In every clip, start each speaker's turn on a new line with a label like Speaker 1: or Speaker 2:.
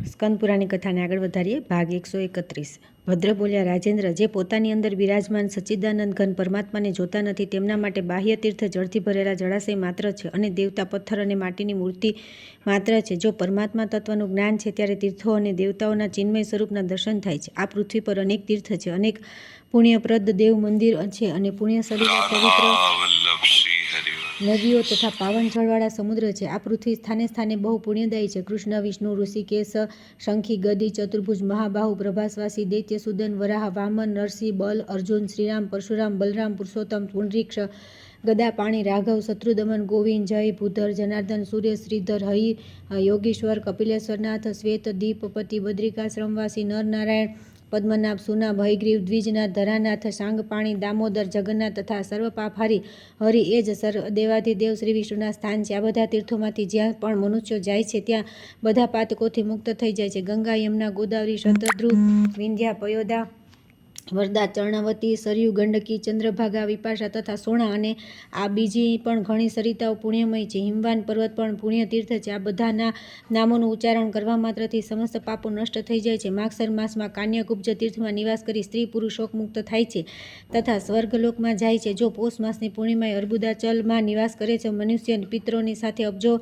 Speaker 1: સ્કંદ પુરાણની કથાને આગળ વધારીએ. ભાગ 131. ભદ્ર બોલ્યા, રાજેન્દ્ર, જે પોતાની અંદર બિરાજમાન સચ્ચિદાનંદ ઘન પરમાત્માને જોતા નથી તેમના માટે બાહ્ય તીર્થ જળથી ભરેલા જળાશય માત્ર છે અને દેવતા પથ્થર અને માટીની મૂર્તિ માત્ર છે. જો પરમાત્મા તત્વનું જ્ઞાન છે ત્યારે તીર્થો અને દેવતાઓના ચિન્મય સ્વરૂપના દર્શન થાય છે. આ પૃથ્વી પર અનેક તીર્થ છે, અનેક પુણ્યપ્રદ દેવ મંદિર છે અને પુણ્યસલીલા પવિત્ર નદીઓ તથા પાવન જળવાળા સમુદ્ર છે. આ પૃથ્વી સ્થાને સ્થાને બહુ પુણ્યદાયી છે. કૃષ્ણ, વિષ્ણુ, ઋષિકેશ, શંખી, ગદી, ચતુર્ભુજ, મહાબાહુ, પ્રભાસવાસી, દૈત્યસુદન, વરાહ, વામન, નરસિંહ, બલ, અર્જુન, શ્રીરામ, પરશુરામ, બલરામ, પુરુષોત્તમ, પુંડરીક્ષ, ગદા, પાણી, રાઘવ, શત્રુદમન, ગોવિંદ, જય, ભૂધર, જનાર્દન, સૂર્ય, શ્રીધર, હરિ, યોગીશ્વર, કપિલેશ્વરનાથ, શ્વેત, દીપપતિ, બદ્રિકાશ્રમવાસી, નર, નારાયણ, પદ્મનાભ, સુનાભ, હયગ્રીવ, દ્વિજનાથ, ધરાનાથ, સાંગપાણી, દામોદર, જગન્નાથ તથા સર્વ પાપહારી હરિ એ જ દેવાધિદેવ શ્રી વિષ્ણુના સ્થાન છે. આ બધા તીર્થોમાંથી જ્યાં પણ મનુષ્યો જાય છે ત્યાં બધા પાતકોથી મુક્ત થઈ જાય છે. ગંગા, યમુના, ગોદાવરી, શતદ્રુ, વિંધ્યા, પયોદા, વરદા, ચર્ણાવતી, સરયુ, ગંડકી, ચંદ્રભાગા, વિપાશા તથા સોણા અને આ બીજી પણ ઘણી સરિતાઓ પુણ્યમય છે. હિમવાન પર્વત પણ પુણ્ય તીર્થ છે. આ બધાના નામોનું ઉચ્ચારણ કરવા માત્રથી સમસ્ત પાપો નષ્ટ થઈ જાય છે. માગસર માસમાં કાન્યકુબ્જ તીર્થમાં નિવાસ કરી સ્ત્રી પુરુષ શોકમુક્ત થાય છે તથા સ્વર્ગલોકમાં જાય છે. જો પોષ માસની પૂર્ણિમાએ અર્બુદાચલમાં નિવાસ કરે છે, મનુષ્ય પિતરોની સાથે અબજો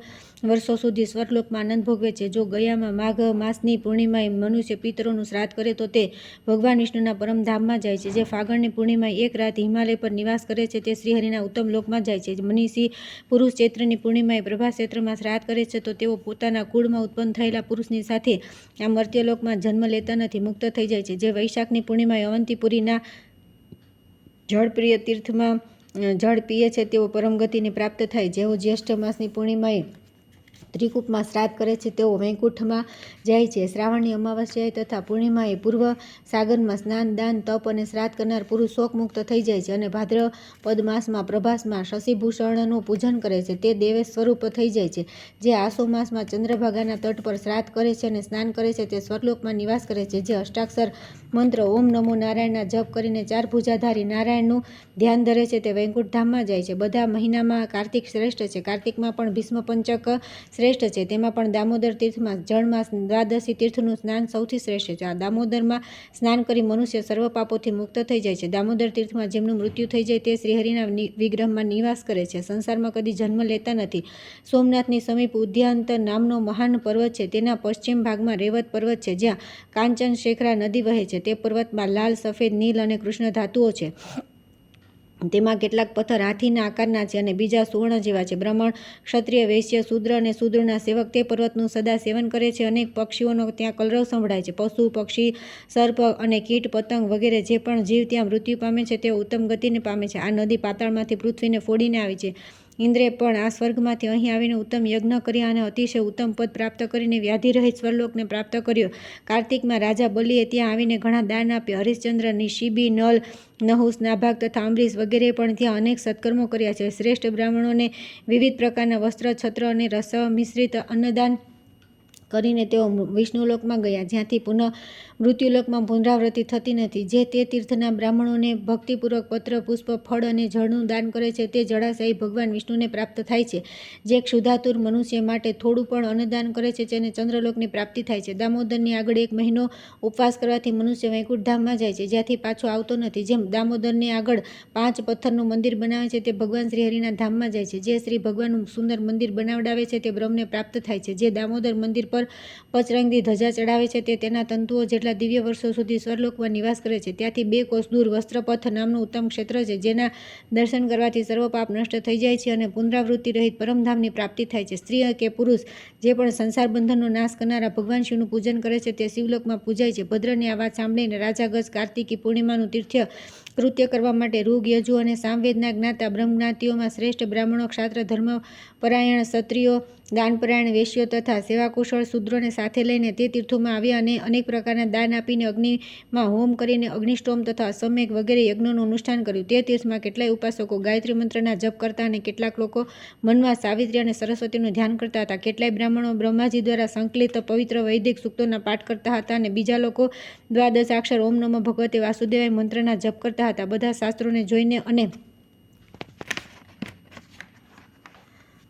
Speaker 1: વર્ષો સુધી સ્વર્ગલોકમાં આનંદ ભોગવે છે. જો ગયામાં માઘ માસની પૂર્ણિમાએ મનુષ્ય પિતરોનું શ્રાદ્ધ કરે તો તે ભગવાન વિષ્ણુના પરમધામમાં જાય છે. જે ફાગણની પૂર્ણિમાએ એક રાત હિમાલય પર નિવાસ કરે છે તે શ્રીહરિના ઉત્તમ લોકમાં જાય છે. મનીષી પુરુષ ચૈત્રની પૂર્ણિમાએ પ્રભાસ ક્ષેત્રમાં શ્રાદ્ધ કરે છે તો તેઓ પોતાના કુળમાં ઉત્પન્ન થયેલા પુરુષની સાથે આ મર્ત્યલોકમાં જન્મ લેતા નથી, મુક્ત થઈ જાય છે. જે વૈશાખની પૂર્ણિમાએ અવંતિપુરીના જળપ્રિય તીર્થમાં જળ પીએ છે તેઓ પરમગતિને પ્રાપ્ત થાય. જેઓ જ્યેષ્ઠ માસની પૂર્ણિમાએ ત્રિકૂપમાં શ્રાદ્ધ કરે છે તેઓ વૈકુંઠમાં જાય છે. શ્રાવણની અમાવસ્યાએ તથા પૂર્ણિમાએ પૂર્વ સાગરમાં સ્નાન, દાન, તપ અને શ્રાદ્ધ કરનાર પુરુષ શોકમુક્ત થઈ જાય છે. અને ભાદ્રપદ માસમાં પ્રભાસમાં શશિભૂષણનું પૂજન કરે છે તે દેવેશ સ્વરૂપ થઈ જાય છે. જે આસો માસમાં ચંદ્રભાગાના તટ પર શ્રાદ્ધ કરે છે અને સ્નાન કરે છે તે સ્વર્ગલોકમાં નિવાસ કરે છે. જે અષ્ટાક્ષર મંત્ર ઓમ નમો નારાયણના જપ કરીને ચાર ભુજાધારી નારાયણનું ધ્યાન ધરે છે તે વૈકુંઠ ધામમાં જાય છે. બધા મહિનામાં કાર્તિક શ્રેષ્ઠ છે. કાર્તિકમાં પણ ભીષ્મ પંચક શ્રેષ્ઠ છે. તેમાં પણ દામોદર તીર્થમાં જળમાં દ્વાદશી તીર્થનું સ્નાન સૌથી શ્રેષ્ઠ છે. આ દામોદરમાં સ્નાન કરી મનુષ્ય સર્વ પાપોથી મુક્ત થઈ જાય છે. દામોદર તીર્થમાં જેમનું મૃત્યુ થઈ જાય તે શ્રીહરિના વિગ્રહમાં નિવાસ કરે છે. સંસારમાં કદી જન્મ લેતા નથી. સોમનાથની સમીપ ઉદ્યાંત નામનો મહાન પર્વત છે. તેના પશ્ચિમ ભાગમાં રેવત પર્વત છે જ્યાં કાંચન શેખરા નદી વહે છે. તે પર્વતમાં લાલ, સફેદ, નીલ અને કૃષ્ણ ધાતુઓ છે. તેમાં કેટલાક પથ્થર હાથીના આકારના છે અને બીજા સુવર્ણ જેવા છે. બ્રાહ્મણ, ક્ષત્રિય, વૈશ્ય, શૂદ્ર અને શૂદ્રના સેવક તે પર્વતનું સદા સેવન કરે છે. અનેક પક્ષીઓનો ત્યાં કલરવ સંભળાય છે. પશુ, પક્ષી, સર્પ અને કીટ, પતંગ વગેરે જે પણ જીવ ત્યાં મૃત્યુ પામે છે તેઓ ઉત્તમ ગતિને પામે છે. આ નદી પાતાળમાંથી પૃથ્વીને ફોડીને આવી છે. ઇન્દ્રે પણ આ સ્વર્ગમાંથી અહીં આવીને ઉત્તમ યજ્ઞ કર્યા અને અતિશય ઉત્તમ પદ પ્રાપ્ત કરીને વ્યાધિરહિત સ્વર્ગલોકને પ્રાપ્ત કર્યો. કાર્તિકમાં રાજા બલિએ ત્યાં આવીને ઘણા દાન આપ્યા. હરિશ્ચંદ્ર, નિશિબી, નલ, નહુસ, નાભાગ તથા અંબરીશ વગેરે પણ ત્યાં અનેક સત્કર્મો કર્યા છે. શ્રેષ્ઠ બ્રાહ્મણોને વિવિધ પ્રકારના વસ્ત્ર, છત્ર અને રસ મિશ્રિત અન્નદાન કરીને તેઓ વિષ્ણુલોકમાં ગયા, જ્યાંથી પુનઃ મૃત્યુલોકમાં પુનરાવૃત્તિ થતી નથી. જે તે તીર્થના બ્રાહ્મણોને ભક્તિપૂર્વક પત્ર, પુષ્પ, ફળ અને જળનું દાન કરે છે તે જળાશય ભગવાન વિષ્ણુને પ્રાપ્ત થાય છે. જે ક્ષુધાતુર મનુષ્ય માટે થોડું પણ અન્નદાન કરે છે તેને ચંદ્રલોકની પ્રાપ્તિ થાય છે. દામોદરની આગળ 1 મહિનો ઉપવાસ કરવાથી મનુષ્ય વૈકુંઠ ધામમાં જાય છે, જ્યાંથી પાછો આવતો નથી. જેમ દામોદરની આગળ 5 પથ્થરનું મંદિર બનાવે છે તે ભગવાન શ્રીહરિના ધામમાં જાય છે. જે શ્રી ભગવાનનું સુંદર મંદિર બનાવડાવે છે તે બ્રહ્મને પ્રાપ્ત થાય છે. જે દામોદર મંદિર પર પચરંગી ધજા ચડાવે છે તે તેના તંતુઓ જેટલા દિવ્ય વર્ષો સુધી સ્વર્ગલોકમાં નિવાસ કરે છે. ત્યાંથી 2 કોસ દૂર વસ્ત્રપથ નામનું ઉત્તમ ક્ષેત્ર છે જેના દર્શન કરવાથી સર્વ પાપ નષ્ટ થઈ જાય છે અને પુનરાવૃત્તિ રહિત પરમધામની પ્રાપ્તિ થાય છે. સ્ત્રી કે પુરુષ જે પણ સંસાર બંધનનો નાશ કરનારા ભગવાન શિવનું પૂજન કરે છે તે શિવલોકમાં પૂજાય છે. ભદ્રની આ વાત સાંભળીને રાજા ગજ કાર્તિકી પૂર્ણિમાનું તીર્થ્ય કૃત્ય કરવા માટે ઋગ, યજુ અને સામવેદના જ્ઞાતા બ્રહ્મજ્ઞાતિઓમાં શ્રેષ્ઠ બ્રાહ્મણો, ક્ષાત્ર, ધર્મપરાયણ ક્ષત્રિયો, દાનપરાયણ વૈશ્યો તથા સેવાકુશળ શૂદ્રોને સાથે લઈને તે તીર્થોમાં આવ્યા અને અનેક પ્રકારના દાન આપીને અગ્નિમાં હોમ કરીને અગ્નિષ્ટોમ તથા અશ્વમેઘ વગેરે યજ્ઞોનું અનુષ્ઠાન કર્યું. તે તીર્થમાં કેટલાય ઉપાસકો ગાયત્રી મંત્રના જપ કરતા અને કેટલાક લોકો મનમાં સાવિત્રી અને સરસ્વતીનું ધ્યાન કરતા હતા. કેટલાય બ્રાહ્મણો બ્રહ્માજી દ્વારા સંકલિત પવિત્ર વૈદિક સૂક્તોના પાઠ કરતા હતા અને બીજા લોકો દ્વાદશાક્ષર ઓમ નમઃ ભગવતે વાસુદેવાય મંત્રના જપ કરતા હતા. બધા શાસ્ત્રોને જોઈને અને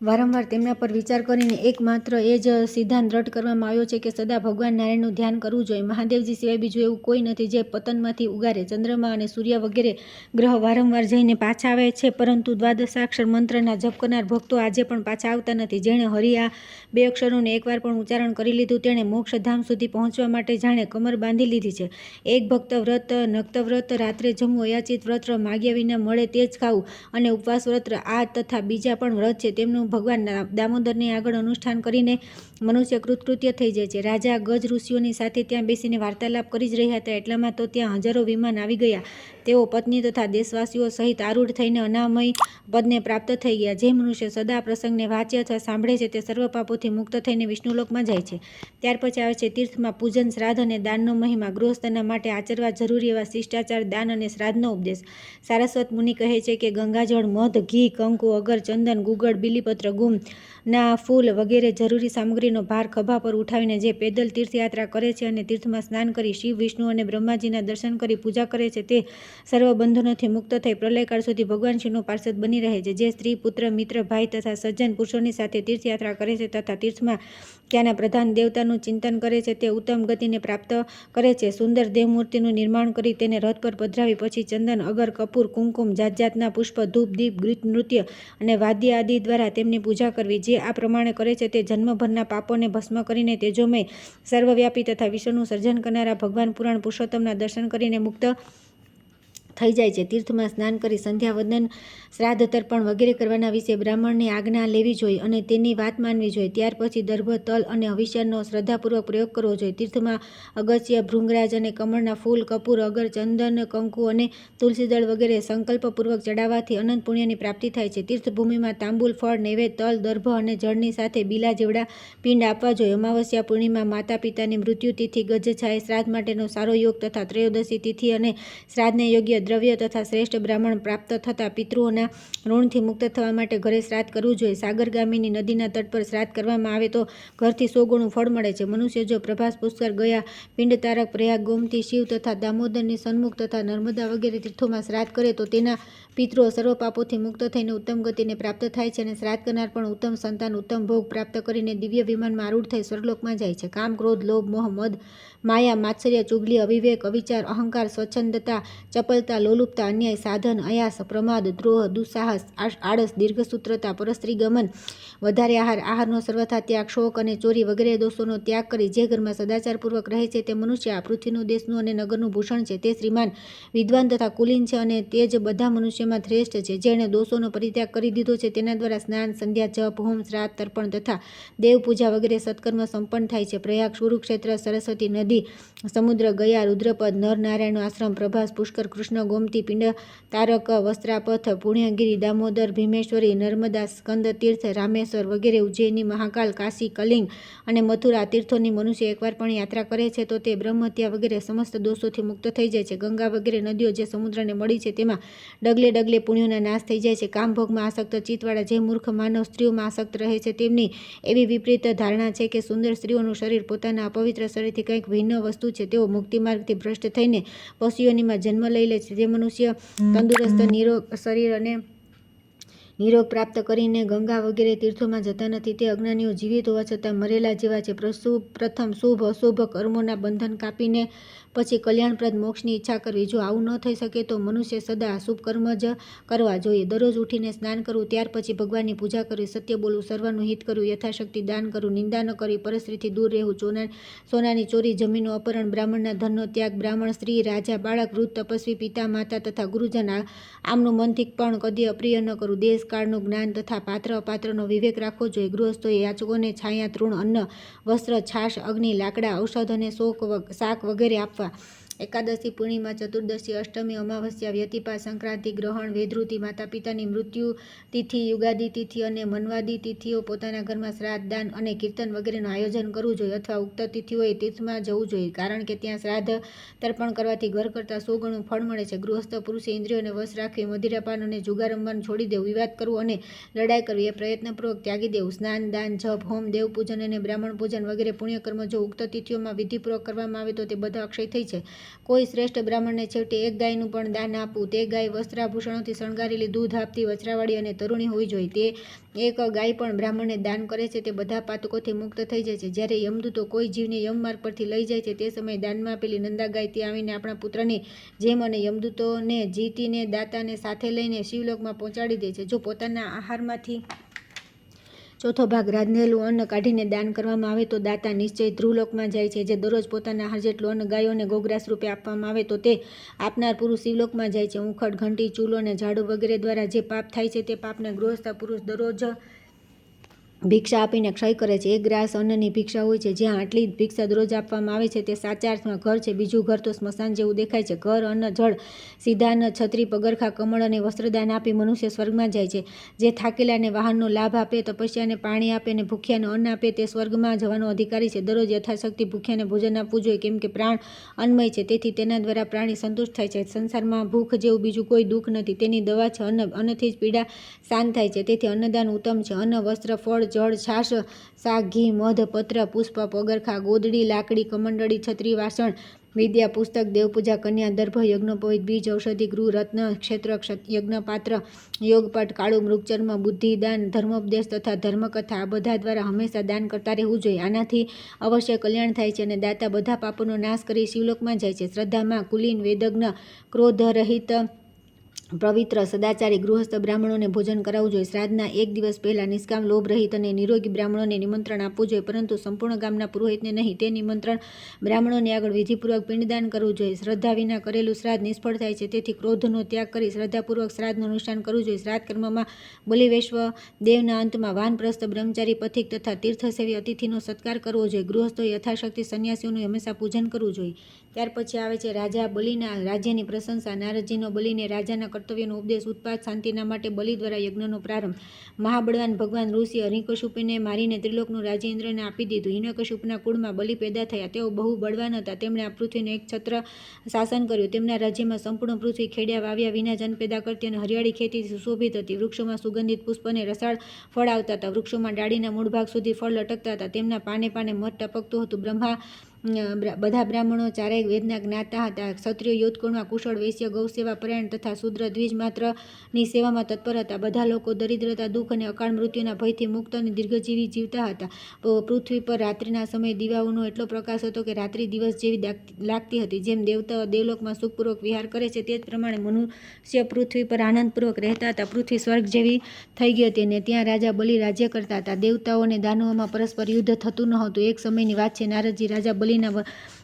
Speaker 1: વારંવાર તેમના પર વિચાર કરીને એકમાત્ર એ જ સિદ્ધાંત દ્રઢ કરવામાં આવ્યો છે કે સદા ભગવાન નારાયણનું ધ્યાન કરવું જોઈએ. મહાદેવજી સિવાય બીજું એવું કોઈ નથી જે પતનમાંથી ઉગારે. ચંદ્રમા અને સૂર્ય વગેરે ગ્રહ વારંવાર જઈને પાછા આવે છે, પરંતુ દ્વાદશાક્ષર મંત્રના જપ કરનાર ભક્તો આજે પણ પાછા આવતા નથી. જેણે હરિ આ 2 અક્ષરોને એકવાર પણ ઉચ્ચારણ કરી લીધું તેણે મોક્ષધામ સુધી પહોંચવા માટે જાણે કમર બાંધી લીધી છે. એક ભક્ત વ્રત, નક્ત વ્રત, રાત્રે જમવું, અયાચિત વ્રત, માગ્યા વિના મળે તે જ ખાવું અને ઉપવાસ વ્રત, આ તથા બીજા પણ વ્રત છે તેમનું ભગવાન દામોદરની આગળ અનુષ્ઠાન કરીને મનુષ્ય કૃતકૃત્ય થઈ જાય છે. રાજા ગજ ઋષિઓની સાથે ત્યાં બેસીને વાર્તાલાપ કરી જ રહ્યા હતા એટલામાં તો ત્યાં હજારો વિમાન આવી ગયા. તેઓ પત્ની તથા દેશવાસીઓ સહિત આરૂઢ થઈને અનામય પદને પ્રાપ્ત થઈ ગયા. જે મનુષ્ય સદા પ્રસંગને વાંચે અથવા સાંભળે છે તે સર્વ પાપોથી મુક્ત થઈને વિષ્ણુલોકમાં જાય છે. ત્યાર પછી આવે છે તીર્થમાં પૂજન, શ્રાદ્ધ અને દાનનો મહિમા. ગૃહસ્થના માટે આચરવા જરૂરી એવા શિષ્ટાચાર, દાન અને શ્રાદ્ધનો ઉપદેશ. સારસ્વત મુનિ કહે છે કે ગંગાજળ, મધ, ઘી, કંકુ, અગર, ચંદન, ગુગળ, બીલીપત્ર, ગુમ ના ફૂલ વગેરે જરૂરી સામગ્રીનો ભાર ખભા પર ઉઠાવીને જે પેદલ તીર્થયાત્રા કરે છે અને તીર્થમાં સ્નાન કરી શિવ, વિષ્ણુ અને બ્રહ્માજીના દર્શન કરી પૂજા કરે છે તે સર્વ બંધનોથી મુક્ત થઈ પ્રલયકાળ સુધી ભગવાન શિવનો પાર્ષદ બની રહે છે. જે સ્ત્રી, પુત્ર, મિત્ર, ભાઈ તથા સજ્જન પુરુષોની સાથે તીર્થયાત્રા કરે છે તથા તીર્થમાં ત્યાંના પ્રધાન દેવતાનું ચિંતન કરે છે તે ઉત્તમ ગતિને પ્રાપ્ત કરે છે. સુંદર દેવમૂર્તિનું નિર્માણ કરી તેને રથ પર પધરાવી પછી ચંદન, અગર, કપૂર, કુમકુમ, જાત જાતના પુષ્પ, ધૂપ, દીપ, ગીત, નૃત્ય અને વાદ્ય આદિ દ્વારા તેમની પૂજા કરવી. જે આ પ્રમાણે કરે છે તે જન્મભરના પાપોને ભસ્મ કરીને તેજોમય, સર્વવ્યાપી તથા વિશ્વનું સર્જન કરનારા ભગવાન પુરાણ પુરુષોત્તમના દર્શન કરીને મુક્ત થઈ જાય છે. તીર્થમાં સ્નાન કરી સંધ્યા વંદન, શ્રાદ્ધ તર્પણ વગેરે કરવાના વિશે બ્રાહ્મણની આજ્ઞા લેવી જોઈએ અને તેની વાત માનવી જોઈએ. ત્યાર પછી દર્ભ, તલ અને હવિષ્યનો શ્રદ્ધાપૂર્વક પ્રયોગ કરવો જોઈએ. તીર્થમાં અગસ્ત્ય, ભૃંગરાજ અને કમળના ફૂલ, કપૂર, અગર, ચંદન, કંકુ અને તુલસીદળ વગેરે સંકલ્પપૂર્વક ચડાવવાથી અનંત પુણ્યની પ્રાપ્તિ થાય છે. તીર્થભૂમિમાં તાંબુલ, ફળ, નૈવેદ્ય, તલ, દર્ભ અને જળની સાથે બીલા જેવડા પિંડ આપવા જોઈએ. અમાવસ્યા, પૂર્ણિમા, માતા પિતાની મૃત્યુ તિથિ, ગજછાય, શ્રાદ્ધ માટેનો સારો યોગ તથા ત્રયોદશી તિથિ અને શ્રાદ્ધને યોગ્ય દ્રવ્ય તથા શ્રેષ્ઠ બ્રાહ્મણ પ્રાપ્ત થતા પિતૃઓના ઋણથી મુક્ત થવા માટે ઘરે શ્રાદ્ધ કરવું જોઈએ. સાગરગામીની નદીના તટ પર શ્રાદ્ધ કરવામાં આવે તો ઘરથી 100 ગણું ફળ મળે છે. મનુષ્ય જો પ્રભાસ, પુષ્કર, ગયા, પિંડતારક, પ્રયાગ, ગોમતી, શિવ તથા દામોદરની સન્મુખ તથા નર્મદા વગેરે તીર્થોમાં શ્રાદ્ધ કરે તો તેના પિતૃઓ સર્વ પાપોથી મુક્ત થઈને ઉત્તમ ગતિને પ્રાપ્ત થાય છે અને શ્રાદ્ધ કરનાર પણ ઉત્તમ સંતાન, ઉત્તમ ભોગ પ્રાપ્ત કરીને દિવ્ય વિમાનમાં આરૂઢ થઈ સ્વર્ગલોકમાં જાય છે. કામ, ક્રોધ, લોભ, મોહ, મદ, માયા, માત્સર્ય, ચુગલી, અવિવેક, અવિચાર, અહંકાર, સ્વચ્છંદતા, ચપલતા, લોલુપતા, અન્યાય, સાધન, અયાસ, પ્રમાદ, દ્રોહ, દુસ્સાહસ, આળસ, દીર્ઘસૂત્રતા, પરસ્ત્રી ગમન, વધારે આહાર, આહારનો સર્વથા ત્યાગ, શોક અને ચોરી વગેરે દોષોનો ત્યાગ કરી જે ઘરમાં સદાચારપૂર્વક રહે છે તે મનુષ્ય આ પૃથ્વીનું, દેશનું અને નગરનું ભૂષણ છે. તે શ્રીમાન, વિદ્વાન તથા કુલીન છે અને તે જ બધા મનુષ્યમાં શ્રેષ્ઠ છે. જેણે દોષોનો પરિત્યાગ કરી દીધો છે તેના દ્વારા સ્નાન, સંધ્યા, જપ, હોમ, શ્રાદ્ધ, તર્પણ તથા દેવ પૂજા વગેરે સત્કર્મ સંપન્ન થાય છે. પ્રયાગ, કુરુક્ષેત્ર, સરસ્વતી નદી, સમુદ્ર, ગયા, રુદ્રપદ, નર નારાયણનો આશ્રમ, પ્રભાસ, પુષ્કર, કૃષ્ણ, ગોમતી, પિંડ તારક, વસ્ત્રાપથ, પુણ્યગીરી, દામોદર, ભીમેશ્વરી, નર્મદા, સ્કંદ તીર્થ, રામેશ્વર વગેરે, ઉજ્જૈની, મહાકાલ, કાશી, કલિંગ અને મથુરા તીર્થોની મનુષ્ય એકવાર પણ યાત્રા કરે છે તો તે બ્રહ્મહત્યા વગેરે સમસ્ત દોષોથી મુક્ત થઈ જાય છે. ગંગા વગેરે નદીઓ જે સમુદ્રને મળી છે તેમાં ડગલે ડગલે પુણ્યોના નાશ થઈ જાય છે. કામભોગમાં આસક્ત ચિત્તવાળા જે મૂર્ખ માનવ સ્ત્રીઓમાં આસક્ત રહે છે તેમની એવી વિપરીત ધારણા છે કે સુંદર સ્ત્રીઓનું શરીર પોતાના અપવિત્ર શરીરથી કંઈક ભિન્ન વસ્તુ છે. તેઓ મુક્તિમાર્ગથી ભ્રષ્ટ થઈને પશુઓનીમાં જન્મ લઈ લે છે. જે મનુષ્ય તંદુરસ્ત, નિરોગ શરીર અને નિરોગ પ્રાપ્ત કરીને ગંગા વગેરે તીર્થોમાં જતા નથી તે અજ્ઞાનીઓ જીવિત હોવા છતાં મરેલા જેવા છે. પ્રથમ શુભ અશુભ કર્મોના બંધન કાપીને પછી કલ્યાણપ્રદ મોક્ષની ઈચ્છા કરવી. જો આવું ન થઈ શકે તો મનુષ્ય સદા શુભ કર્મ જ કરવા જોઈએ. દરરોજ ઉઠીને સ્નાન કરવું, ત્યાર પછી ભગવાનની પૂજા કરવી, સત્ય બોલવું, સર્વનું હિત કરવું, યથાશક્તિ દાન કરવું, નિંદા ન કરવી, પરસ્ત્રીથી દૂર રહેવું, સોનાની ચોરી, જમીનનું અપહરણ, બ્રાહ્મણના ધનનો ત્યાગ, બ્રાહ્મણ, સ્ત્રી, રાજા, બાળક, વૃદ્ધ, તપસ્વી, પિતા, માતા તથા ગુરુજન આમનું મનથી પણ કદી અપ્રિય ન કરવું. દેશ કાળનું જ્ઞાન તથા પાત્ર અપાત્રનો વિવેક રાખવો જોઈએ. ગૃહસ્થોએ યાચકોને છાયા, તૃણ, અન્ન, વસ્ત્ર, છાશ, અગ્નિ, લાકડા, ઔષધ અને શાક વગેરે આપવા. એકાદશી, પૂર્ણિમા, ચતુર્દશી, અષ્ટમી, અમાવસ્યા, વ્યતિપાત, સંક્રાંતિ, ગ્રહણ, વેદૃતિ, માતા પિતાની મૃત્યુ તિથિ, યુગાદી તિથિ અને મન્વાદી તિથિઓ પોતાના ઘરમાં શ્રાદ્ધ, દાન અને કીર્તન વગેરેનું આયોજન કરવું જોઈએ અથવા ઉક્ત તિથિઓએ તીર્થમાં જવું જોઈએ કારણ કે ત્યાં શ્રાદ્ધ તર્પણ કરવાથી ઘર કરતાં 100 ગણું ફળ મળે છે. ગૃહસ્થ પુરુષે ઇન્દ્રિયોને વશ રાખવી, મદિરાપાન અને જુગાર રમવાનું છોડી દેવું, વિવાદ કરવું અને લડાઈ કરવી એ પ્રયત્નપૂર્વક ત્યાગી દેવું. સ્નાન, દાન, જપ, હોમ, દેવ પૂજન અને બ્રાહ્મણ પૂજન વગેરે પુણ્યકર્મ જો ઉક્ત તિથિઓમાં વિધિપૂર્વક કરવામાં આવે તો તે બધા અક્ષય થઈ છે. કોઈ શ્રેષ્ઠ બ્રાહ્મણને છેવટે એક ગાયનું પણ દાન આપવું. તે ગાય વસ્ત્રાભૂષણોથી શણગારેલી, દૂધ આપતી, વછરાવાળી અને તરુણી હોવી જોઈએ. તે એક ગાય પણ બ્રાહ્મણને દાન કરે છે તે બધા પાતકોથી મુક્ત થઈ જાય છે. જ્યારે યમદૂતો કોઈ જીવને યમમાર્ગ પરથી લઈ જાય છે તે સમયે દાનમાં આપેલી નંદા ગાય ત્યાં આવીને આપણા પુત્રની જેમ અને યમદૂતોને જીતીને દાતાને સાથે લઈને શિવલોકમાં પહોંચાડી દે છે. જો પોતાના આહારમાંથી ચોથો ભાગ રાંધેલું અન્ન કાઢીને દાન કરવામાં આવે તો દાતા નિશ્ચય ધ્રુવલોકમાં જાય છે. જે દરરોજ પોતાના આહાર જેટલું અન્ન ગાયોને ગોગ્રાસ રૂપે આપવામાં આવે તો તે આપનાર પુરુષ શિવલોકમાં જાય છે. ઉખડ, ઘંટી, ચૂલો અને ઝાડુ વગેરે દ્વારા જે પાપ થાય છે તે પાપને ગૃહસ્થ પુરુષ દરરોજ ભિક્ષા આપીને ક્ષય કરે છે. એક ગ્રાસ અન્નની ભિક્ષા હોય છે. જ્યાં આટલી ભિક્ષા દરરોજ આપવામાં આવે છે તે સાચા અર્થમાં ઘર છે. બીજું ઘર તો સ્મશાન જેવું દેખાય છે. ઘર, અન્ન, જળ, સીધાન, છત્રી, પગરખા, કમળ અને વસ્ત્રદાન આપી મનુષ્ય સ્વર્ગમાં જાય છે. જે થાકેલાને વાહનનો લાભ આપે, તપસ્યાને પાણી આપે અને ભૂખ્યાને અન્ન આપે તે સ્વર્ગમાં જવાનો અધિકારી છે. દરરોજ યથાશક્તિ ભૂખ્યાને ભોજન આપવું જોઈએ, કેમ કે પ્રાણ અન્નમય છે. તેથી તેના દ્વારા પ્રાણી સંતુષ્ટ થાય છે. સંસારમાં ભૂખ જેવું બીજું કોઈ દુઃખ નથી. તેની દવા છે અન્ન. અન્નથી જ પીડા શાંત થાય છે. તેથી અન્નદાન ઉત્તમ છે. અન્ન, વસ્ત્ર, ફળ, જળ, છાશ, શાક, ઘી, મધ, પત્ર, પુષ્પ, પગરખા, ગોદડી, લાકડી, કમંડળી, છત્રી, વાસણ, વિદ્યા, પુસ્તક, દેવપૂજા, કન્યા, દર્ભ, યજ્ઞોપવિત, બીજ, ઔષધિ, ગૃહ, રત્ન, ક્ષેત્ર, યજ્ઞપાત્ર, યોગપાઠ, કાળું મૃગચર્મ, બુદ્ધિદાન, ધર્મોપદેશ તથા ધર્મકથા આ બધા દ્વારા હંમેશા દાન કરતા રહેવું જોઈએ. આનાથી અવશ્ય કલ્યાણ થાય છે અને દાતા બધા પાપોનો નાશ કરી શિવલોકમાં જાય છે. શ્રદ્ધામાં કુલીન, વેદજ્ઞ, ક્રોધરહિત, પવિત્ર, સદાચારી ગૃહસ્થ બ્રાહ્મણોને ભોજન કરાવવું જોઈએ. શ્રાદ્ધના એક દિવસ પહેલા નિષ્કામ, લોભરહિત અને નિરોગી બ્રાહ્મણોને નિમંત્રણ આપવું જોઈએ, પરંતુ સંપૂર્ણ ગામના પુરોહિતને નહીં. તે નિમંત્રણ બ્રાહ્મણોને આગળ વિધિપૂર્વક પિંડદાન કરવું જોઈએ. શ્રદ્ધા વિના કરેલું શ્રાદ્ધ નિષ્ફળ થાય છે. તેથી ક્રોધનો ત્યાગ કરી શ્રદ્ધાપૂર્વક શ્રાદ્ધનું અનુષ્ઠાન કરવું જોઈએ. શ્રાદ્ધ કર્મમાં બલિવૈશ્વ દેવના અંતમાં વાનપ્રસ્થ, બ્રહ્મચારી, પથિક તથા તીર્થસેવી અતિથિનો સત્કાર કરવો જોઈએ. ગૃહસ્થોએ યથાશક્તિ સંન્યાસીઓનું હંમેશા પૂજન કરવું જોઈએ. ત્યાર પછી આવે છે રાજા બલિના રાજ્યની પ્રશંસા. નારદજીનો બલિને રાજાના કર્તવ્યનો ઉપદેશ. ઉત્પાત શાંતિના માટે બલિ દ્વારા યજ્ઞનો પ્રારંભ. મહાબળવાન ભગવાન ઋષિ હિરણ્યકશિપુને મારીને ત્રિલોકનું રાજ્ય ઇન્દ્રને આપી દીધું. હિરણ્યકશિપુના કુળમાં બલિ પેદા થયા. તેઓ બહુ બળવાન હતા. તેમણે આ પૃથ્વીનું એક છત્ર શાસન કર્યું. તેમના રાજ્યમાં સંપૂર્ણ પૃથ્વી ખેડ્યા વાવ્યા વિના જન પેદા કરતી અને હરિયાળી ખેતીથી સુશોભિત હતી. વૃક્ષોમાં સુગંધિત પુષ્પ અને રસાળ ફળ આવતા હતા. વૃક્ષોમાં ડાળીના મૂળ ભાગ સુધી ફળ લટકતા હતા. તેમના પાને પાને મધ ટપકતું હતું. બધા બ્રાહ્મણો ચારેય વેદના જ્ઞાતા હતા. ક્ષત્રિયો યોધકુળમાં કુશળ, વૈશ્ય ગૌસેવા પરાયણ તથા શૂદ્ર દ્વિજ માત્રની સેવામાં તત્પર હતા. બધા લોકો દરિદ્રતા, દુઃખ અને અકાળ મૃત્યુના ભયથી મુક્ત અને દીર્ઘજીવી જીવતા હતા. પૃથ્વી પર રાત્રિના સમયે દીવાઓનો એટલો પ્રકાશ હતો કે રાત્રિ દિવસ જેવી લાગતી હતી. જેમ દેવતાઓ દેવલોકમાં સુખપૂર્વક વિહાર કરે છે તે જ પ્રમાણે મનુષ્ય પૃથ્વી પર આનંદપૂર્વક રહેતા હતા. પૃથ્વી સ્વર્ગ જેવી થઈ ગઈ હતી અને ત્યાં રાજા બલિ રાજ્ય કરતા હતા. દેવતાઓ અને દાનવોમાં પરસ્પર યુદ્ધ થતું ન હતું. એક સમયની વાત છે. નારદજી રાજા બલિના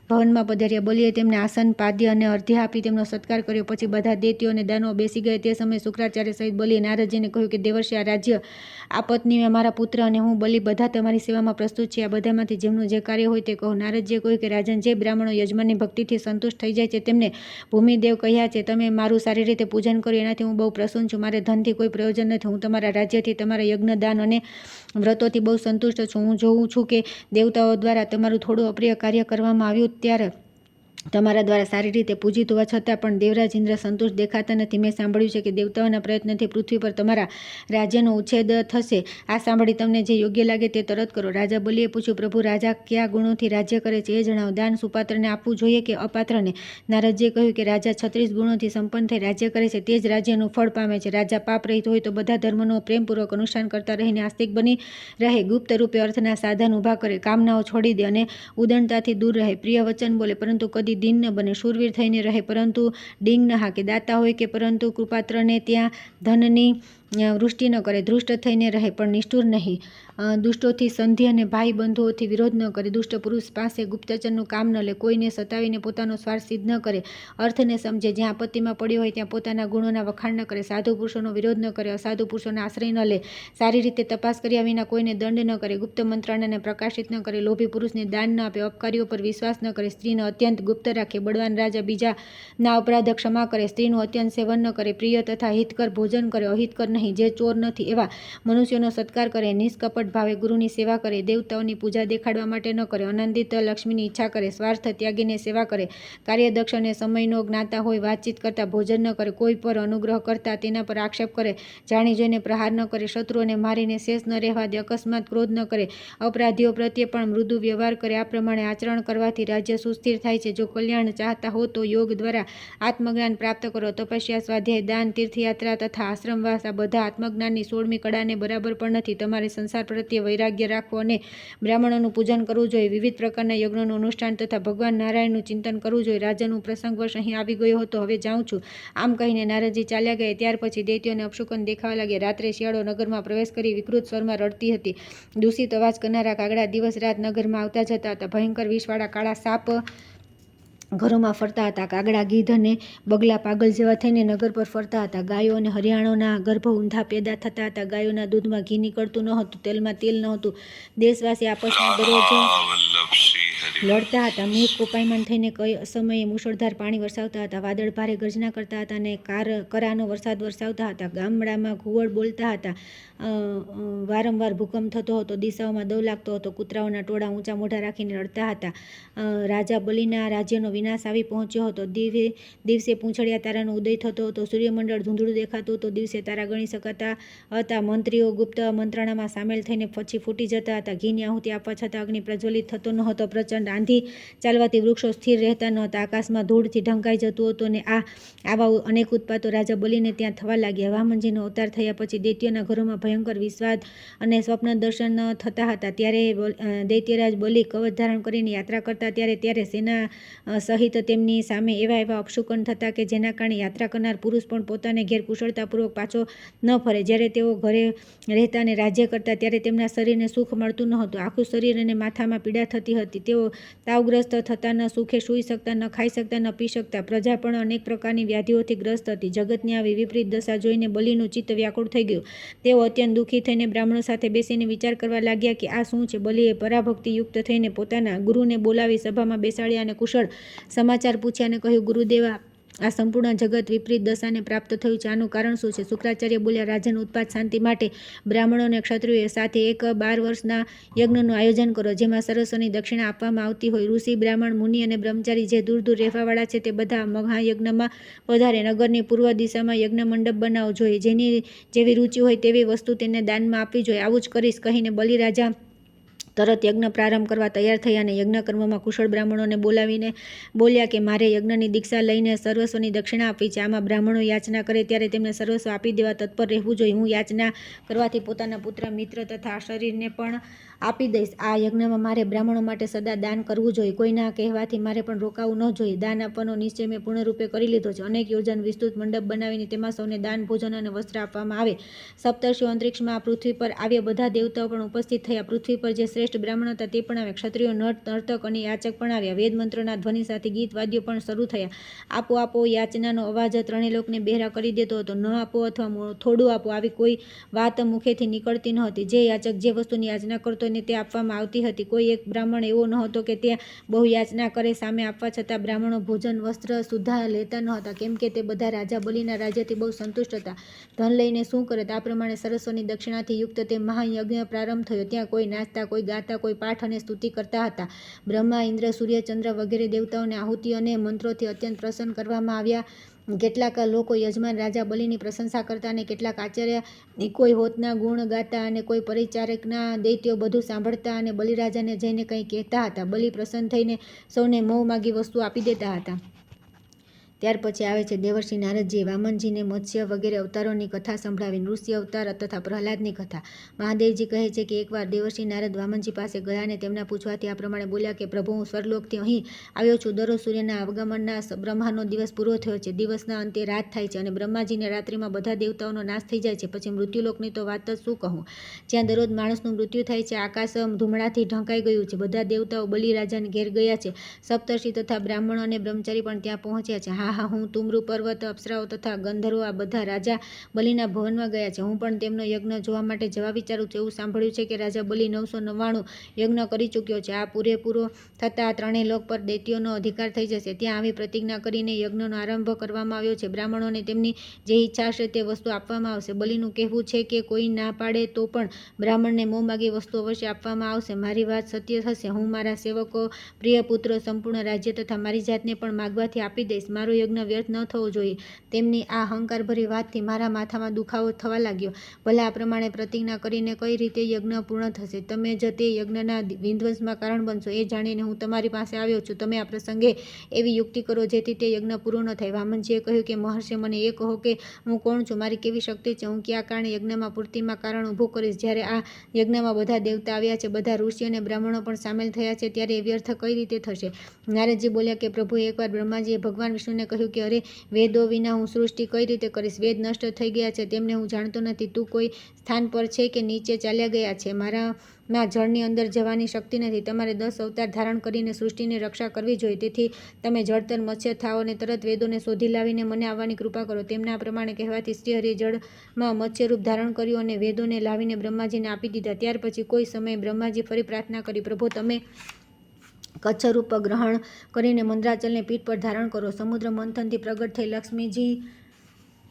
Speaker 1: ભવનમાં પધાર્યા. બલિએ તેમને આસન, પાદ્ય અને અર્ધ્ય આપી તેમનો સત્કાર કર્યો. પછી બધા દૈત્યો અને દાનવો બેસી ગયા. તે સમયે શુક્રાચાર્ય સહિત બલિએ નારદજીને કહ્યું કે દેવર્ષિ, આ રાજ્ય, આ પત્ની, મારા પુત્ર અને હું બલિ બધા તમારી સેવામાં પ્રસ્તુત છીએ. આ બધામાંથી જેમનું જે કાર્ય હોય તે કહો. નારદજીએ કહ્યું કે રાજન, જે બ્રાહ્મણો યજમાનની ભક્તિથી સંતુષ્ટ થઈ જાય છે તેમને ભૂમિદેવ કહ્યા છે. તમે મારું સારી રીતે પૂજન કર્યું એનાથી હું બહુ પ્રસન્ન છું. મારે ધનથી કોઈ પ્રયોજન નથી. હું તમારા રાજ્યથી, તમારા યજ્ઞ, દાન અને વ્રતોથી બહુ સંતુષ્ટ છું. હું જોઉં છું કે દેવતાઓ દ્વારા તમારું થોડું અપ્રિય કાર્ય કરવામાં આવ્યું ત્યારે તમારા દ્વારા સારી રીતે પૂજિત હોવા છતાં પણ દેવરાજ ઇન્દ્ર સંતુષ્ટ દેખાતા નથી. મેં સાંભળ્યું છે કે દેવતાઓના પ્રયત્નથી પૃથ્વી પર તમારા રાજ્યનો ઉચ્છેદ થશે. આ સાંભળી તમને જે યોગ્ય લાગે તે તરત કરો. રાજા બલિએ પૂછ્યું, પ્રભુ, રાજા કયા ગુણોથી રાજ્ય કરે છે એ જણાવો. દાન સુપાત્રને આપવું જોઈએ કે અપાત્રને? નારદજીએ કહ્યું કે રાજા 36 ગુણોથી સંપન્ન થઈ રાજ્ય કરે છે તે જ રાજ્યનું ફળ પામે છે. રાજા પાપ રહિત હોય તો બધા ધર્મનો પ્રેમપૂર્વક અનુષ્ઠાન કરતા રહીને આસ્તિક બની રહે. ગુપ્ત રૂપે અર્થના સાધન ઊભા કરે. કામનાઓ છોડી દે અને ઉદંડતાથી દૂર રહે. પ્રિય વચન બોલે પરંતુ કદી દીન ન બને. શૂરવીર થઈને રહે પરંતુ ડીંગ ન હાકે. દાતા હોય કે પરંતુ કૃપાત્રને ત્યાં ધનની વૃષ્ટિ ન કરે. ધૃષ્ટ થઈને રહે પણ નિષ્ઠુર નહીં. દુષ્ટોથી સંધિ અને ભાઈ બંધુઓથી વિરોધ ન કરે. દુષ્ટ પુરુષ પાસે ગુપ્તચરનું કામ ન લે. કોઈને સતાવીને પોતાનો સ્વાર્થ સિદ્ધ ન કરે. અર્થને સમજે. જ્યાં આપત્તિમાં પડ્યો હોય ત્યાં પોતાના ગુણોના વખાણ ન કરે. સાધુ પુરુષોનો વિરોધ ન કરે. અસાધુ પુરુષોના આશ્રય ન લે. સારી રીતે તપાસ કર્યા વિના કોઈને દંડ ન કરે. ગુપ્ત મંત્રણાને પ્રકાશિત ન કરે. લોભી પુરુષને દાન ન આપે. અપકારીઓ પર વિશ્વાસ ન કરે. સ્ત્રીને અત્યંત ગુપ્ત રાખે. બળવાન રાજા બીજાના અપરાધ ક્ષમા કરે. સ્ત્રીનું અત્યંત સેવન ન કરે. પ્રિય તથા હિતકર ભોજન કરે. અહિતકર નહીં. નહીં, જે ચોર નથી એવા મનુષ્યોનો સત્કાર કરે, નિષ્કપટ ભાવે ગુરુની સેવા કરે, દેવતાઓની પૂજા દેખાડવા માટે ન કરે, અનંતિત લક્ષ્મીની ઈચ્છા કરે, સ્વાર્થ ત્યાગીને સેવા કરે, કાર્યદક્ષ અને સમયનો જ્ઞાતા હોય, વાતચીત કરતા ભોજન ન કરે, કોઈ પર અનુગ્રહ કરતા તેના પર આક્ષેપ કરે, જાણી જોઈને પ્રહાર ન કરે, શત્રુઓને મારીને શેષ ન રહેવા દે, અકસ્માત ક્રોધ ન કરે, અપરાધીઓ પ્રત્યે પણ મૃદુ વ્યવહાર કરે. આ પ્રમાણે આચરણ કરવાથી રાજ્ય સુસ્થિર થાય છે. જો કલ્યાણ ચાહતા હો તો યોગ દ્વારા આત્મજ્ઞાન પ્રાપ્ત કરો. તપસ્યા, સ્વાધ્યાય, દાન, તીર્થયાત્રા તથા આશ્રમવાસ આ બધા આત્મજ્ઞાનની 16મી કળાને બરાબર પણ નથી. તમારે સંસાર પ્રત્યે વૈરાગ્ય રાખવો અને બ્રાહ્મણોનું પૂજન કરવું જોઈએ, વિવિધ પ્રકારના યજ્ઞોનું અનુષ્ઠાન તથા ભગવાન નારાયણનું ચિંતન કરવું જોઈએ. રાજનનું પ્રસંગવશ અહીં આવી ગયો હતો, હવે જાઉં છું. આમ કહીને નારદજી ચાલ્યા ગયા. ત્યાર પછી દૈત્યોને અપશુકન દેખાવા લાગ્યા. રાત્રે શિયાળો નગરમાં પ્રવેશ કરી વિકૃત સ્વરમાં રડતી હતી. દૂષિત અવાજ કરનારા કાગડા દિવસ રાત નગરમાં આવતા જતા હતા. ભયંકર વિષવાળા કાળા સાપ ઘરોમાં ફરતા હતા. કાગડા, ગીધ અને બગલા પાગલ જેવા થઈને નગર પર ફરતા હતા. ગાયો અને હરિયાણોના ગર્ભ ઊંધા પેદા થતા હતા. ગાયોના દૂધમાં ઘી નીકળતું ન હતું, તેલમાં તેલ ન હતું. દેશવાસી આપસમાં દરરોજ લડતા હતા. મેઘ કોપાયમાન થઈને સમયે મુશળધાર પાણી વરસાવતા હતા. વાદળ ભારે ગર્જના કરતા હતા અને કરાનો વરસાદ વરસાવતા હતા. ગામડામાં ઘુવડ બોલતા હતા. વારંવાર ભૂકંપ થતો હતો. દિશાઓમાં દવ લાગતો હતો. કૂતરાઓના ટોળા ઊંચા મોઢા રાખીને લડતા હતા. રાજા બલિના રાજ્યનો વિનાશ આવી પહોંચ્યો હતો. દિવસે પૂંછડિયા તારાનો ઉદય થતો હતો. સૂર્યમંડળ ધૂંધળું દેખાતું હતું. દિવસે તારા ગણી શકાતા હતા. મંત્રીઓ ગુપ્ત મંત્રણામાં સામેલ થઈને પછી ફૂટી જતા હતા. ઘીની આહુતિ આપવા છતાં અગ્નિ પ્રજ્વલિત થતો ન હતો. પ્રચંડ આંધી ચાલવાથી વૃક્ષો સ્થિર રહેતા ન હતા. આકાશમાં ધૂળથી ઢંકાઈ જતું હતું અને આવા અનેક ઉત્પાતો રાજા બલિને ત્યાં થવા લાગ્યા. વામનજીનો અવતાર થયા પછી દૈત્યોના ઘરોમાં ભયંકર વિષાદ અને સ્વપ્ન દર્શન થતા હતા. ત્યારે દૈત્યરાજ બલિ કવચ ધારણ કરીને યાત્રા કરતા ત્યારે સેના સહિત તેમની સામે એવા અપશુકન થતા કે જેના કારણે યાત્રા કરનાર પુરુષ પણ પોતાને ઘેર કુશળતાપૂર્વક પાછો ન ફરે. જ્યારે તેઓ ઘરે રહેતા અને રાજ્ય કરતા ત્યારે તેમના શરીરને સુખ મળતું ન હતું. આખું શરીર અને માથામાં પીડા થતી હતી. તેઓ તાવગ્રસ્ત થતા, ન સુખે સૂઈ શકતા, ન ખાઈ શકતા, ન પી શકતા. પ્રજા પણ અનેક પ્રકારની વ્યાધિઓથી ગ્રસ્ત હતી. જગતની આવી વિપરીત દશા જોઈને બલિનું ચિત્ત વ્યાકુળ થઈ ગયું. તેઓ અત્યંત દુઃખી થઈને બ્રાહ્મણો સાથે બેસીને વિચાર કરવા લાગ્યા કે આ શું છે. બલિએ પરાભક્તિ યુક્ત થઈને પોતાના ગુરુને બોલાવી સભામાં બેસાડ્યા અને કુશળ સમાચાર પૂછ્યા અને કહ્યું, ગુરુદેવા, આ સંપૂર્ણ જગત વિપરીત દશાને પ્રાપ્ત થયું છે. આનું કારણ શું છે? શુક્રાચાર્ય બોલ્યા, રાજન, ઉત્પાત શાંતિ માટે બ્રાહ્મણો અને ક્ષત્રિયોએ સાથે એક 12 વર્ષના યજ્ઞનું આયોજન કરો, જેમાં સરસોની દક્ષિણા આપવામાં આવતી હોય. ઋષિ, બ્રાહ્મણ, મુનિ અને બ્રહ્મચારી જે દૂર દૂર રહેવાવાળા છે તે બધા મહાયજ્ઞમાં પધારે. નગરની પૂર્વ દિશામાં યજ્ઞ મંડપ બનાવવો જોઈએ. જેની જેવી રુચિ હોય તેવી વસ્તુ તેને દાનમાં આપવી જોઈએ. આવું જ કરીશ કહીને બલિરાજા તરત યજ્ઞ પ્રારંભ કરવા તૈયાર થયા અને યજ્ઞ કર્મમાં કુશળ બ્રાહ્મણોને બોલાવીને બોલ્યા કે મારે યજ્ઞની દીક્ષા લઈને સર્વસ્વની દક્ષિણા આપવી છે. આમાં બ્રાહ્મણો યાચના કરે ત્યારે તેમને સર્વસ્વ આપી દેવા તત્પર રહેવું જોઈએ. હું યાચના કરવાથી પોતાના પુત્ર, મિત્ર તથા શરીરને પણ આપી દઈશ. આ યજ્ઞમાં મારે બ્રાહ્મણો માટે સદા દાન કરવું જોઈએ. કોઈના કહેવાથી મારે પણ રોકાવું ન જોઈએ. દાન આપવાનો નિશ્ચય મેં પૂર્ણરૂપે કરી લીધો છે. અનેક યોજન વિસ્તૃત મંડપ બનાવીને તેમાં સૌને દાન, ભોજન અને વસ્ત્ર આપવામાં આવે. સપ્તર્ષિઓ અંતરિક્ષમાં આ પૃથ્વી પર આવ્યા. બધા દેવતાઓ પણ ઉપસ્થિત થયા. પૃથ્વી પર જે શ્રેષ્ઠ બ્રાહ્મણ હતા તે પણ આવ્યા. ક્ષત્રિયો, નર્તક અને યાચક પણ આવ્યા. વેદ મંત્રોના ધ્વનિ સાથે ગીત વાદ્યો પણ શરૂ થયા. આપો આપો યાચનાનો અવાજ ત્રણેય લોકને બહેરા કરી દેતો હતો. ન આપો અથવા થોડું આપો આવી કોઈ વાત મુખેથી નીકળતી ન હતી. જે યાચક જે વસ્તુની યાચના કરતો અને તે આપવામાં આવતી હતી. કોઈ એક બ્રાહ્મણ એવો ન હતો કે તે બહુ યાચના કરે. સામે આપવા છતાં બ્રાહ્મણો ભોજન, વસ્ત્ર સુદ્ધા લેતા ન હતા, કેમ કે તે બધા રાજા બલિના રાજ્યથી બહુ સંતુષ્ટ હતા. ધન લઈને શું કરે? આ પ્રમાણે સરસ્વની દક્ષિણાથી યુક્ત તે મહાયજ્ઞ પ્રારંભ થયો. ત્યાં કોઈ નાચતા, કોઈ ગાતા, કોઈ પાઠ અને સ્તુતિ કરતા હતા. બ્રહ્મા, ઇન્દ્ર, સૂર્ય, ચંદ્ર વગેરે દેવતાઓને આહુતિ અને મંત્રોથી અત્યંત પ્રસન્ન કરવામાં આવ્યા. કેટલાક લોકો યજમાન રાજા બલિની પ્રશંસા કરતા અને કેટલાક આચાર્ય કોઈ હોતના ગુણ ગાતા અને કોઈ પરિચારકના દૈત્યો બધું સાંભળતા અને બલિરાજાને જઈને કંઈ કહેતા હતા. બલિ પ્રસન્ન થઈને સૌને મોં માગી વસ્તુ આપી દેતા હતા. ત્યાર પછી આવે છે દેવર્ષિ નારદજીએ વામનજીને મત્સ્ય વગેરે અવતારોની કથા સંભળાવી. નૃસિંહ અવતાર તથા પ્રહલાદની કથા. મહાદેવજી કહે છે કે એકવાર દેવર્ષિ નારદ વામનજી પાસે ગયા અને તેમના પૂછવાથી આ પ્રમાણે બોલ્યા કે પ્રભુ, હું સ્વર્ગલોકથી અહીં આવ્યો છું. દરરોજ સૂર્યના આગમનના બ્રહ્માનો દિવસ પૂરો થયો છે. દિવસના અંતે રાત થાય છે અને બ્રહ્માજીને રાત્રિમાં બધા દેવતાઓનો નાશ થઈ જાય છે. પછી મૃત્યુલોકની તો વાત જ શું કહું, જ્યાં દરરોજ માણસનું મૃત્યુ થાય છે. આકાશ ધૂમડાથી ઢંકાઈ ગયું છે. બધા દેવતાઓ બલિરાજાને ઘેર ગયા છે. સપ્તર્ષિ તથા બ્રાહ્મણો અને બ્રહ્મચારી પણ ત્યાં પહોંચ્યા છે. આહા, હું તુમ્રુ પર્વત, અપ્સરાઓ તથા ગંધર્વો આ બધા રાજા બલિના ભવનમાં ગયા છે. હું પણ તેમનો યજ્ઞ જોવા માટે જવા વિચારું છું. એવું સાંભળ્યું છે કે રાજા બલિ 999 યજ્ઞ કરી ચૂક્યો છે. આ પૂરેપૂરો થતાં આ ત્રણેય લોક પર દૈત્યોનો અધિકાર થઈ જશે. ત્યાં આવી પ્રતિજ્ઞા કરીને યજ્ઞનો આરંભ કરવામાં આવ્યો છે. બ્રાહ્મણોને તેમની જે ઈચ્છા હશે તે વસ્તુ આપવામાં આવશે. બલિનું કહેવું છે કે કોઈ ના પાડે તો પણ બ્રાહ્મણને મોંમાગી વસ્તુ અવશ્ય આપવામાં આવશે. મારી વાત સત્ય થશે. હું મારા સેવકો, પ્રિય પુત્રો, સંપૂર્ણ રાજ્ય તથા મારી જાતને પણ માગવાથી આપી દઈશ. મારો યજ્ઞ વ્યર્થ ન થવો જોઈએ. તેમની આ અહંકારભરી વાતથી મારા માથામાં દુખાવો થવા લાગ્યો. ભલા આ પ્રમાણે પ્રતિજ્ઞા કરીને કઈ રીતે યજ્ઞ પૂર્ણ થશે? તમે જ તે યજ્ઞના વિધ્વંસમાં કારણ બનશો. એ જાણીને હું તમારી પાસે આવ્યો છું. તમે આ પ્રસંગે એવી યુક્તિ કરો જેથી તે યજ્ઞ પૂરો ન થાય. વામનજીએ કહ્યું કે મહર્ષિ, મને એ કહો કે હું કોણ છું, મારી કેવી શક્તિ છે, હું કયા કારણે યજ્ઞમાં પૂર્તિમાં કારણ ઊભું કરીશ. જ્યારે આ યજ્ઞમાં બધા દેવતા આવ્યા છે, બધા ઋષિ અને બ્રાહ્મણો પણ સામેલ થયા છે, ત્યારે એ વ્યર્થ કઈ રીતે થશે? નારદજી બોલ્યા કે પ્રભુ, એકવાર બ્રહ્માજીએ ભગવાન વિષ્ણુને કહ્યું કે અરે, વેદો વિના હું સૃષ્ટિ કઈ રીતે કરીશ? વેદ નષ્ટ થઈ ગયા છે, તેમને હું જાણતો નથી. તું કોઈ સ્થાન પર છે કે નીચે ચાલ્યા ગયા છે? મારામાં જળની અંદર જવાની શક્તિ નથી. તમારે 10 અવતાર ધારણ કરીને સૃષ્ટિની રક્ષા કરવી જોઈએ. તેથી તમે જળતર મત્સ્ય થાઓ અને તરત વેદોને શોધી લાવીને મને આવવાની કૃપા કરો. તેમના આ પ્રમાણે કહેવાથી શ્રીહરિએ જળમાં મત્સ્યરૂપ ધારણ કર્યું અને વેદોને લાવીને બ્રહ્માજીને આપી દીધા. ત્યાર પછી કોઈ સમયે બ્રહ્માજી ફરી પ્રાર્થના કરી, પ્રભુ, તમે કચ્છરૂપ ગ્રહણ કરીને મંદ્રાચલને પીઠ પર ધારણ કરો. સમુદ્ર મંથનથી પ્રગટ થઈ લક્ષ્મીજી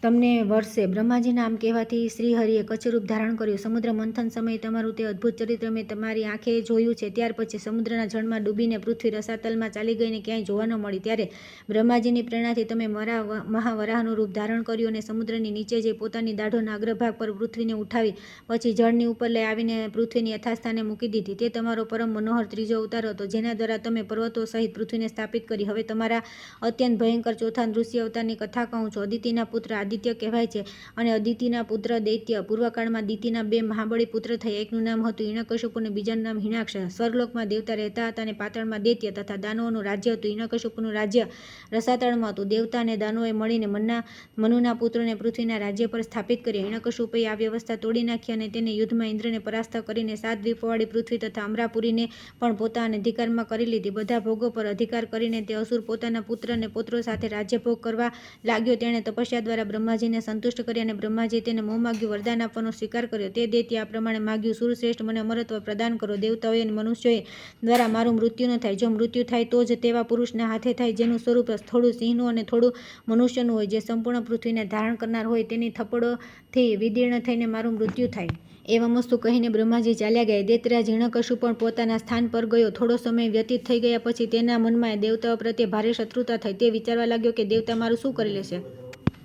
Speaker 1: તમને વરસે. બ્રહ્માજીના આમ કહેવાથી શ્રીહરિએ કચ્છરૂપ ધારણ કર્યું. સમુદ્ર મંથન સમયે તમારું તે અદ્ભુત ચરિત્ર મેં તમારી આંખે જોયું છે. ત્યાર પછી સમુદ્રના જળમાં ડૂબીને પૃથ્વી રસાતલમાં ચાલી ગઈને ક્યાંય જોવા ન મળી. ત્યારે બ્રહ્માજીની પ્રેરણાથી તમે મહાવરાહનું રૂપ ધારણ કર્યું અને સમુદ્રની નીચે જઈ પોતાની દાઢોના અગ્રભાગ પર પૃથ્વીને ઉઠાવી પછી જળની ઉપર લઈ આવીને પૃથ્વીની યથાસ્થાને મૂકી દીધી. તે તમારો પરમ મનોહર ત્રીજો અવતાર હતો, જેના દ્વારા તમે પર્વતો સહિત પૃથ્વીને સ્થાપિત કરી. હવે તમારા અત્યંત ભયંકર ચોથા નૃસિંહ અવતારની કથા કહું છું. અદિતિના પુત્ર આદિત્ય કહેવાય છે અને અદિતિના પુત્ર દૈત્ય. પૂર્વકાળમાં દિતિના 2 મહાબળી પુત્ર થયા. એકનું નામ હતું હિરણ્યકશિપુ અને બીજાનું નામ હિરણ્યાક્ષ. સ્વર્ગલોકમાં દેવતા રહેતા હતા અને પાતાળમાં દૈત્ય તથા દાનવોનું રાજ્ય હતું. હિરણ્યકશિપુનું રાજ્ય રસાતળમાં હતું. દેવતા અને દાનવોએ મળીને મનુના પુત્રોને પૃથ્વીના રાજ્ય પર સ્થાપિત કર્યા. હિરણ્યકશિપુએ આ વ્યવસ્થા તોડી નાખી અને તેને યુદ્ધમાં ઇન્દ્રને પરાસ્ત કરીને 7 દ્વીપોવાળી પૃથ્વી તથા અમરાપુરીને પણ પોતાના અધિકારમાં કરી લીધી. બધા ભોગો પર અધિકાર કરીને તે અસુર પોતાના પુત્ર અને પૌત્રો સાથે રાજ્યભોગ કરવા લાગ્યો. તેણે તપસ્યા દ્વારા બ્રહ્માજીને સંતુષ્ટ કર્યા અને બ્રહ્માજીએ તેને મોંમાગ્યું વરદાન આપવાનો સ્વીકાર કર્યો. તે દૈત્ય આ પ્રમાણે માગ્યું, સુરશ્રેષ્ઠ, મને અમરત્વ પ્રદાન કરો. દેવતાઓએ અને મનુષ્યોએ દ્વારા મારું મૃત્યુ ન થાય. જો મૃત્યુ થાય તો જ તેવા પુરુષના હાથે થાય જેનું સ્વરૂપ થોડું સિંહનું અને થોડું મનુષ્યનું હોય, જે સંપૂર્ણ પૃથ્વીને ધારણ કરનાર હોય. તેની થપ્પડોથી વિદીર્ણ થઈને મારું મૃત્યુ થાય. એવમ વસ્તુ કહીને બ્રહ્માજી ચાલ્યા ગયા. દૈત્યરાજ હિરણ્યકશિપુ પણ પોતાના સ્થાન પર ગયો. થોડો સમય વ્યતીત થઈ ગયા પછી તેના મનમાં દેવતાઓ પ્રત્યે ભારે શત્રુતા થઈ. તે વિચારવા લાગ્યો કે દેવતા મારું શું કરી લેશે?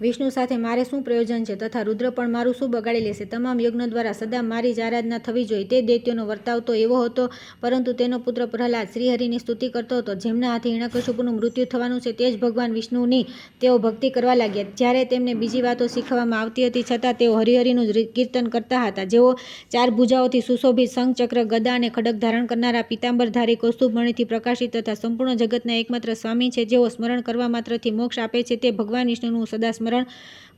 Speaker 1: વિષ્ણુ સાથે મારે શું પ્રયોજન છે તથા રુદ્ર પણ મારું શું બગાડી લેશે? તમામ યજ્ઞો દ્વારા સદા મારી જ આરાધના થવી જોઈએ. તે દૈત્યનો વર્તાવ તો એવો હતો, પરંતુ તેનો પુત્ર પ્રહલાદ શ્રીહરિની સ્તુતિ કરતો હતો. જેમના હાથે હિરણ્યકશિપુનું મૃત્યુ થવાનું છે તે જ ભગવાન વિષ્ણુની તેઓ ભક્તિ કરવા લાગ્યા. જ્યારે તેમને બીજી વાતો શીખવવામાં આવતી હતી છતાં તેઓ હરિહરિનું જ કીર્તન કરતા હતા. જેઓ 4 ભુજાઓથી સુશોભિત શંખ, ચક્ર, ગદા અને ખડગ ધારણ કરનારા, પીતાંબરધારી, કૌસ્તુભમણિથી પ્રકાશિત તથા સંપૂર્ણ જગતના એકમાત્ર સ્વામી છે, જેઓ સ્મરણ કરવા માત્રથી મોક્ષ આપે છે, તે ભગવાન વિષ્ણુનું સદા સ્મરણ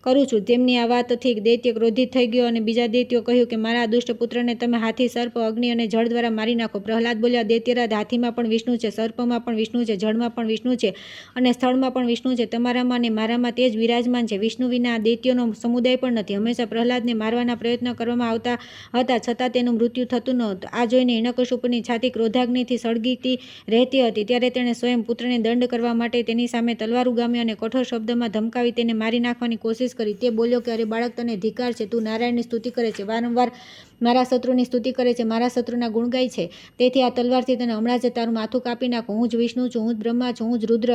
Speaker 1: કરું છું. તેમની આ વાતથી દૈત્ય ક્રોધિત થઈ ગયો અને બીજા દૈત્યો કહ્યું કે મારા દુષ્ટ પુત્રને તમે હાથી, સર્પ, અગ્નિ અને જળ દ્વારા મારી નાખો. પ્રહલાદ બોલ્યા, દૈત્યરાજ, હાથીમાં પણ વિષ્ણુ છે, સર્પમાં પણ વિષ્ણુ છે, જળમાં પણ વિષ્ણુ છે અને સ્થળમાં પણ વિષ્ણુ છે. તમારામાં અને મારામાં તે જ વિરાજમાન છે. વિષ્ણુ વિના આ દૈત્યોનો સમુદાય પણ નથી. હંમેશા પ્રહલાદને મારવાના પ્રયત્ન કરવામાં આવતા હતા, છતાં તેનું મૃત્યુ થતું ન હતું. આ જોઈને હિરણ્યકશિપુની છાતી ક્રોધાગ્નિથી સળગતી રહેતી હતી. ત્યારે તેણે સ્વયં પુત્રને દંડ કરવા માટે તેની સામે તલવાર ઉગામી અને કઠોર શબ્દમાં ધમકાવી તેને મારી નાખવાની કોશિશ કરી. તે બોલ્યો કે અરે બાળક, તને ધિક્કાર છે. તું નારાયણની સ્તુતિ કરે છે, વારંવાર મારા શત્રુની સ્તુતિ કરે છે, મારા શત્રુના ગુણ ગાય છે. તેથી આ તલવારથી તને હમણાં જ તારું માથું કાપી નાખું. હું જ વિષ્ણુ છું, હું જ બ્રહ્મા છું, હું જ રુદ્ર,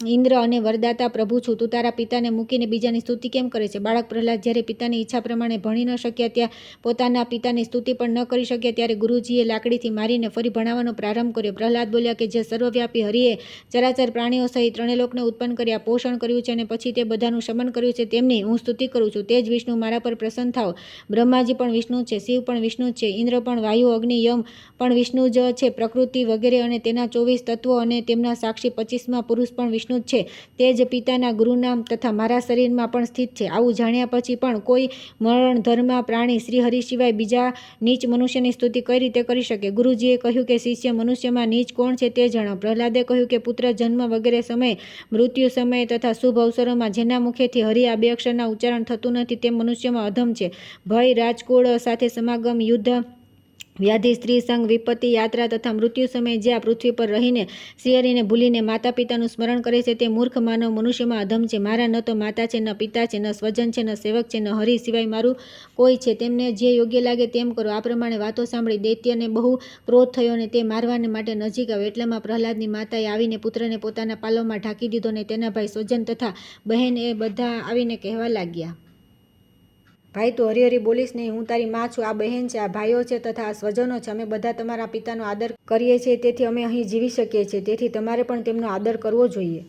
Speaker 1: ઇન્દ્ર અને વરદાતા પ્રભુ છું. તું તારા પિતાને મૂકીને બીજાની સ્તુતિ કેમ કરે છે? બાળક પ્રહલાદ જ્યારે પિતાની ઈચ્છા પ્રમાણે ભણી ન શક્યા, ત્યાં પોતાના પિતાની સ્તુતિ પણ ન કરી શક્યા, ત્યારે ગુરુજીએ લાકડીથી મારીને ફરી ભણાવવાનો પ્રારંભ કર્યો. પ્રહલાદ બોલ્યા કે જે સર્વવ્યાપી હરિએ ચરાચર પ્રાણીઓ સહિત 3 લોકને ઉત્પન્ન કર્યા, પોષણ કર્યું છે અને પછી તે બધાનું શમન કર્યું છે, તેમની હું સ્તુતિ કરું છું. તે જ વિષ્ણુ, મારા પર પ્રસન્ન થાઓ. બ્રહ્માજી પણ વિષ્ણુ છે, શિવ પણ વિષ્ણુ જ છે. ઇન્દ્ર પણ, વાયુ, અગ્નિ, યમ પણ વિષ્ણુ જ છે. પ્રકૃતિ વગેરે અને તેના 24 તત્વો અને તેમના સાક્ષી 25મા પુરુષ પણ વિષ્ણુ જ છે. તે જ પિતાના, ગુરુના તથા મારા શરીરમાં પણ સ્થિત છે. આવું જાણ્યા પછી પણ કોઈ મરણધર્મા પ્રાણી શ્રી હરિ સિવાય બીજા નીચ મનુષ્યની સ્તુતિ કઈ રીતે કરી શકે? ગુરુજીએ કહ્યું કે શિષ્ય, મનુષ્યમાં નીચ કોણ છે તે જણાવો. પ્રહલાદે કહ્યું કે પુત્ર જન્મ વગેરે સમયે, મૃત્યુ સમયે તથા શુભ અવસરોમાં જેના મુખેથી હરિ આ 2 અક્ષરના ઉચ્ચારણ થતું નથી તે મનુષ્યમાં અધમ છે. ભય, રાજકુળ સાથે સમાગમ, યુદ્ધ, વ્યાધિ, સ્ત્રી સંગ, વિપત્તિ, યાત્રા તથા મૃત્યુ સમયે જે આ પૃથ્વી પર રહીને શ્રીહરિને ભૂલીને માતા પિતાનું સ્મરણ કરે છે તે મૂર્ખ માનવ મનુષ્યમાં અધમ છે. મારા ન તો માતા છે, ન પિતા છે, ન સ્વજન છે, ન સેવક છે, ન હરિ સિવાય મારું કોઈ છે. તેમને જે યોગ્ય લાગે તેમ કરો. આ પ્રમાણે વાતો સાંભળી દૈત્યને બહુ ક્રોધ થયો અને તે મારવાને માટે નજીક આવ્યો. એટલામાં પ્રહલાદની માતાએ આવીને પુત્રને પોતાના પાલવમાં ઢાંકી દીધો અને તેના ભાઈ, સ્વજન તથા બહેન એ બધા આવીને કહેવા લાગ્યા, ભાઈ, તું હરી હરી બોલીશ નહીં. હું તારી માં છું. આ બહેન છે, આ ભાઈઓ છે તથા આ સ્વજનો છે. અમે બધા તમારા પિતાનો આદર કરીએ છીએ, તેથી અમે અહીં જીવી શકીએ છીએ. તેથી તમારે પણ તેમનો આદર કરવો જોઈએ.